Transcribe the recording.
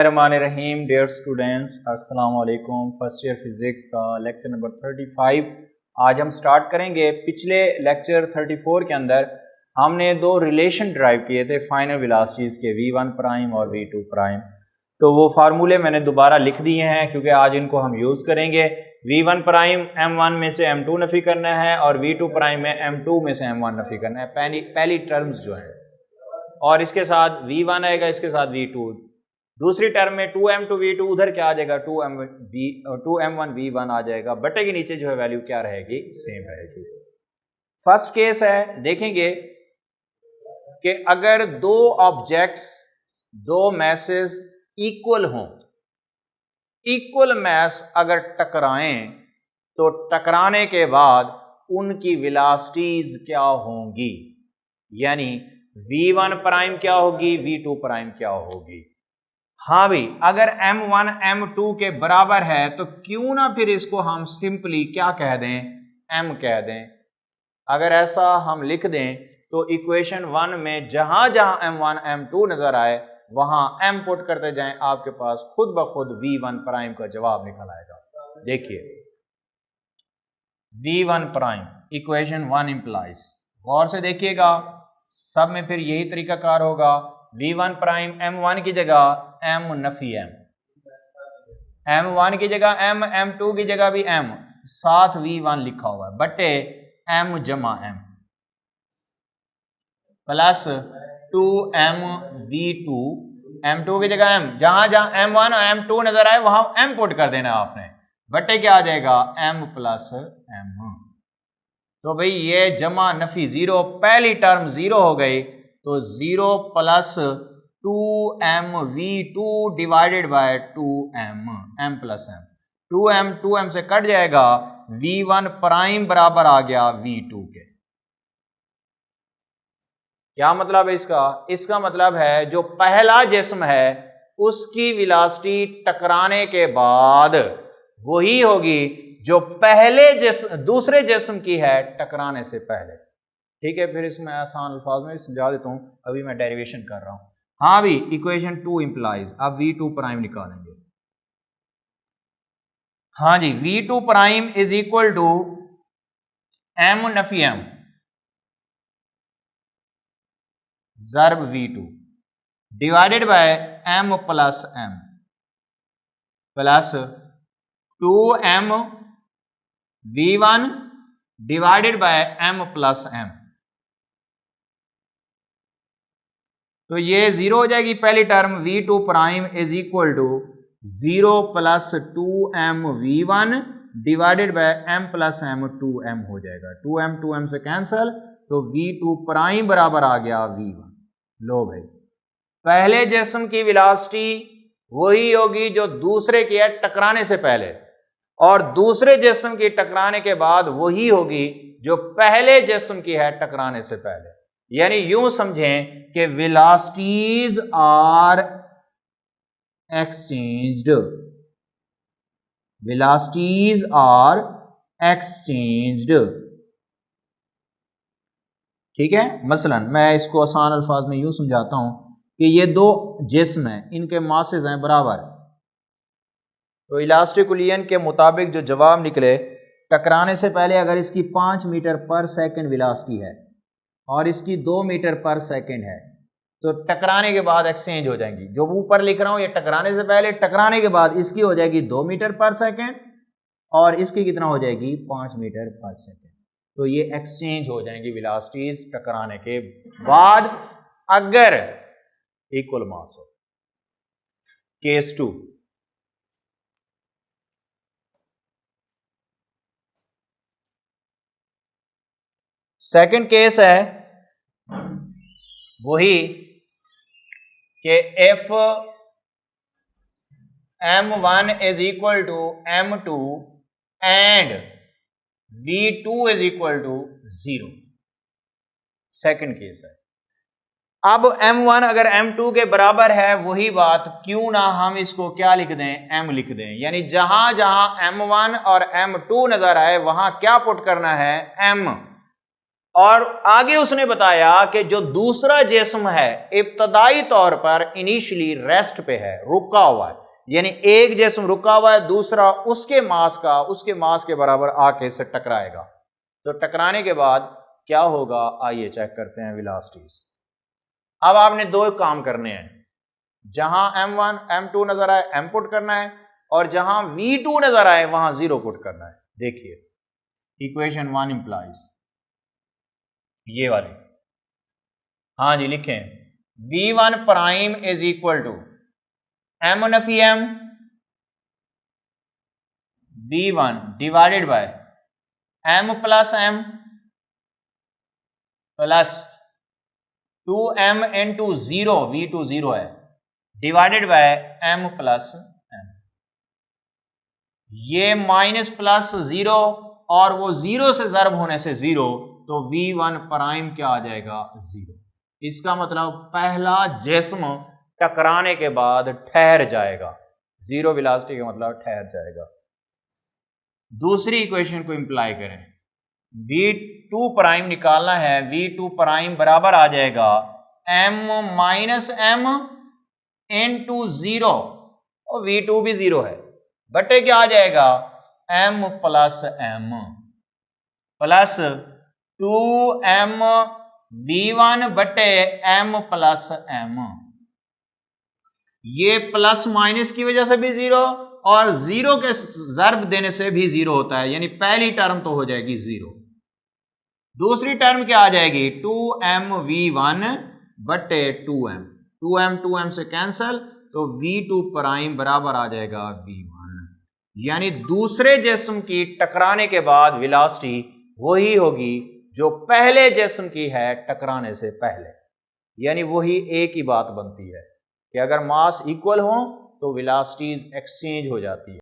रहीम dear students, अस्सलाम वालेकुम। First year physics का लेक्चर नंबर 35 आज हम स्टार्ट करेंगे। पिछले लेक्चर 34 के अंदर हमने दो रिलेशन ड्राइव किए थे फाइनल वेलोसिटीज के, v1 प्राइम और v2 प्राइम। तो वो फार्मूले मैंने दोबारा लिख दिए हैं क्योंकि आज इनको हम यूज़ करेंगे। v1 प्राइम m1 में से m2 नफ़ी करना है और v2 प्राइम में m2 में से m1 नफ़ी करना है, पहली टर्म्स जो है। और इसके साथ v1 आएगा, इसके साथ v2। दूसरी टर्म में 2m2 v2, उधर क्या आ जाएगा 2m1 v1 आ जाएगा। बटे के नीचे जो है वैल्यू क्या रहेगी, सेम रहेगी। फर्स्ट केस है, देखेंगे कि अगर दो ऑब्जेक्ट्स, दो मैसेज इक्वल हों, इक्वल मैस अगर टकराएं तो टकराने के बाद उनकी वेलोसिटीज क्या होंगी, यानी v1 प्राइम क्या होगी, v2 प्राइम क्या होगी। हाँ भाई, अगर m1 m2 के बराबर है तो क्यों ना फिर इसको हम सिंपली क्या कह दें, m कह दें। अगर ऐसा हम लिख दें तो इक्वेशन 1 में जहां जहां m1 m2 नजर आए वहां m पुट करते जाएं, आपके पास खुद ब खुद v1 प्राइम का जवाब निकल आएगा। देखिए v1 प्राइम इक्वेशन 1 इंप्लाइज, गौर से देखिएगा, सब में फिर यही तरीकाकार होगा। v1 प्राइम m1 की जगह m नफी m1 की जगह m, m2 की जगह भी m, साथ v1 लिखा हुआ है, बटे m जमा m plus 2m v2, m2 की जगह m, जहां जहां m1 और m2 नजर आए वहां m पुट कर देना आपने, बटे क्या आ जाएगा m प्लस m। तो भाई ये जमा नफी जीरो, पहली टर्म जीरो हो गई, तो 0 plus 2m v2 divided bye 2m, m plus m, 2m से कट जाएगा, v1 प्राइम बराबर आ गया v2 के। क्या मतलब है इसका? इसका मतलब है जो पहला जिस्म है उसकी वेलोसिटी टकराने के बाद वही होगी जो पहले जिस्म दूसरे जिस्म की है टकराने से पहले। ठीक है, फिर इसमें आसान अल्फाज में समझा देता हूं, अभी मैं डेरिवेशन कर रहा हूं। हाँ भी, इक्वेशन 2 इंप्लाइज, अब v2 प्राइम निकालेंगे। हाँ जी, v2 prime is equal to m नफी m ज़र्ब v2 divided by m plus m plus 2m v1 divided by m plus m। तो ये जीरो हो जाएगी पहली term, v2 prime is equal to 0 plus 2m v1 divided by m plus m, 2m हो जाएगा, 2m से cancel, तो v2 prime बराबर आ गया v1। लो भाई, पहले जिस्म की वेलोसिटी वही होगी जो दूसरे की है टकराने से पहले, और दूसरे जिस्म की टकराने के बाद वही होगी जो पहले जिस्म की है टकराने से पहले। यानी यूं समझें कि velocities are exchanged, velocities are exchanged. ठीक है, मसलन मैं इसको आसान अल्फाज में यूं समझाता हूं कि ये दो जिस्म हैं, इनके मासेस हैं बराबर, तो इलास्टिकुलियन के मुताबिक जो जवाब निकले, टकराने से पहले अगर इसकी 5 मीटर पर सेकंड वेलोसिटी है और इसकी 2 मीटर पर सेकंड है, तो टकराने के बाद एक्सचेंज हो जाएंगी। जो ऊपर लिख रहा हूं ये टकराने से पहले, टकराने के बाद इसकी हो जाएगी 2 मीटर पर सेकंड और इसकी कितना हो जाएगी 5 मीटर पर सेकंड। तो ये एक्सचेंज हो जाएंगी वेलोसिटीज टकराने के बाद अगर इक्वल मास हो। केस 2, सेकंड केस है वही कि if m1 is equal to m2 and v2 is equal to 0। Second case है। अब m1 अगर m2 के बराबर है, वही बात, क्यों ना हम इसको क्या लिख दें, m लिख दें। यानी जहां जहां m1 और m2 नजर आए वहां क्या पुट करना है, m। और आगे उसने बताया कि जो दूसरा जिस्म है इब्तदाई तौर पर इनिशियली रेस्ट पे है, रुका हुआ है, यानी एक जिस्म रुका हुआ है, दूसरा उसके मास के बराबर आके इससे टकराएगा। तो टकराने के बाद क्या होगा, आइए चेक करते हैं वेलोसिटीज। अब आपने दो काम करने हैं, जहां m1 m2 नजर आए m पुट करना है, और जहां v2 नजर आए वहां 0 पुट करना है। देखिए इक्वेशन 1 इंप्लाइज ये वाले, हाँ जी लिखें, v1 prime is equal to m नफी m v1 divided by m plus m plus 2m into 0, v2 0 है, divided by m plus m। ये माइनस प्लस 0 और वो 0 से ज़र्ब होने से 0, तो v1 प्राइम क्या आ जाएगा, 0। इसका मतलब पहला जिस्म टकराने के बाद ठहर जाएगा, 0 वेलोसिटी का मतलब ठहर जाएगा। दूसरी इक्वेशन को इंप्लाई करें, v2 प्राइम निकालना है, v2 प्राइम बराबर आ जाएगा m माइनस m इंटू 0, और v2 भी 0 है, बटे क्या आ जाएगा, m plus m plus 2m v1 बटे m प्लस m। ये प्लस माइनस की वजह से भी 0 और 0 के ज़र्ब देने से भी 0 होता है, यानी पहली टर्म तो हो जाएगी 0, दूसरी टर्म क्या आ जाएगी, 2m v1 बटे 2m, 2m से कैंसल, तो v2 प्राइम बराबर आ जाएगा v1। यानी दूसरे जिस्म की टकराने के बाद वेलोसिटी वही होगी जो पहले जिस्म की है टकराने से पहले, यानी वही एक ही बात बनती है कि अगर मास इक्वल हो तो वेलोसिटीज एक्सचेंज हो जाती है।